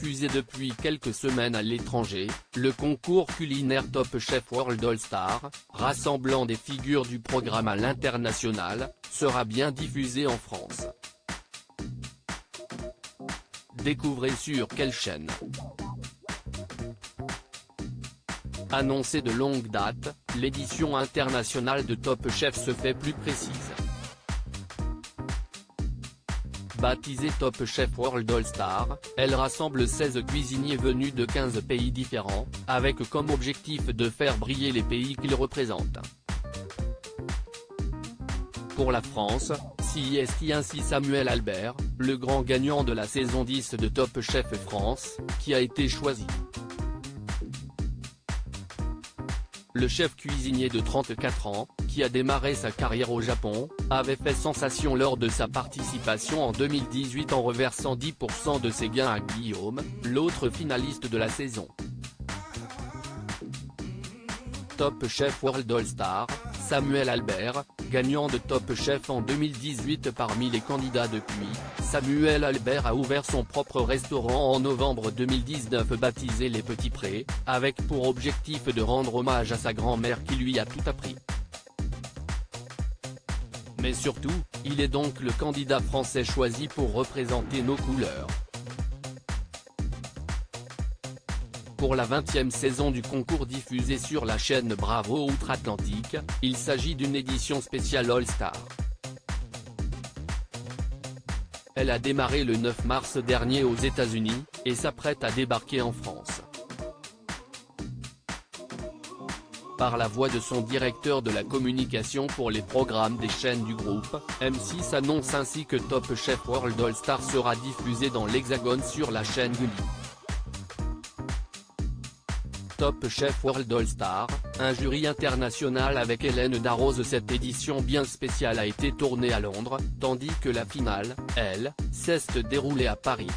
diffusé depuis quelques semaines à l'étranger, le concours culinaire Top Chef World All Star, rassemblant des figures du programme à l'international, sera bien diffusé en France. Découvrez sur quelle chaîne. Annoncée de longue date, l'édition internationale de Top Chef se fait plus précise. Baptisée Top Chef World All Star, elle rassemble 16 cuisiniers venus de 15 pays différents, avec comme objectif de faire briller les pays qu'ils représentent. Pour la France, c'est ainsi Samuel Albert, le grand gagnant de la saison 10 de Top Chef France, qui a été choisi. Le chef cuisinier de 34 ans, qui a démarré sa carrière au Japon, avait fait sensation lors de sa participation en 2018 en reversant 10% de ses gains à Guillaume, l'autre finaliste de la saison. Top Chef World All Star, Samuel Albert, gagnant de Top Chef en 2018 parmi les candidats depuis, Samuel Albert a ouvert son propre restaurant en novembre 2019 baptisé Les Petits Prés, avec pour objectif de rendre hommage à sa grand-mère qui lui a tout appris. Mais surtout, il est donc le candidat français choisi pour représenter nos couleurs. Pour la 20e saison du concours diffusé sur la chaîne Bravo Outre-Atlantique, il s'agit d'une édition spéciale All-Star. Elle a démarré le 9 mars dernier aux États-Unis, et s'apprête à débarquer en France. Par la voix de son directeur de la communication pour les programmes des chaînes du groupe, M6 annonce ainsi que Top Chef World All Star sera diffusé dans l'Hexagone sur la chaîne Gulli. Top Chef World All Star, un jury international avec Hélène Darroze. Cette édition bien spéciale a été tournée à Londres, tandis que la finale, elle, s'est déroulée à Paris.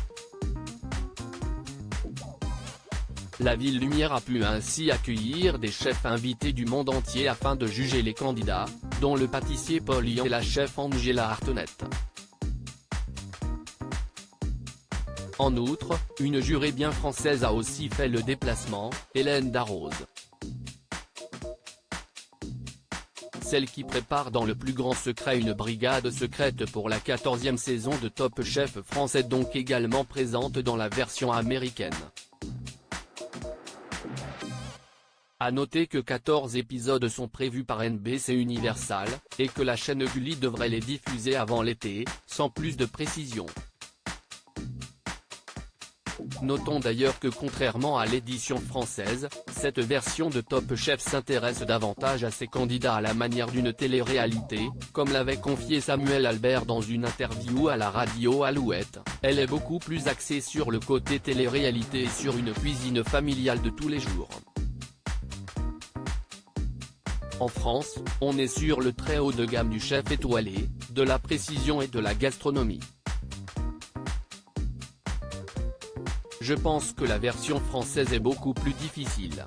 La Ville Lumière a pu ainsi accueillir des chefs invités du monde entier afin de juger les candidats, dont le pâtissier Paul Yan et la chef Angela Artonet. En outre, une jurée bien française a aussi fait le déplacement, Hélène Darroze. Celle qui prépare dans le plus grand secret une brigade secrète pour la 14e saison de Top Chef France est donc également présente dans la version américaine. À noter que 14 épisodes sont prévus par NBC Universal, et que la chaîne Gulli devrait les diffuser avant l'été, sans plus de précision. Notons d'ailleurs que contrairement à l'édition française, cette version de Top Chef s'intéresse davantage à ses candidats à la manière d'une télé-réalité, comme l'avait confié Samuel Albert dans une interview à la radio Alouette. Elle est beaucoup plus axée sur le côté télé-réalité et sur une cuisine familiale de tous les jours. En France, on est sur le très haut de gamme du chef étoilé, de la précision et de la gastronomie. Je pense que la version française est beaucoup plus difficile.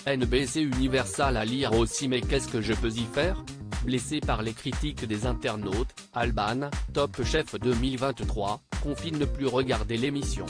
NBC Universal à lire aussi. Mais qu'est-ce que je peux y faire? Blessé par les critiques des internautes, Alban, Top Chef 2023, confie ne plus regarder l'émission.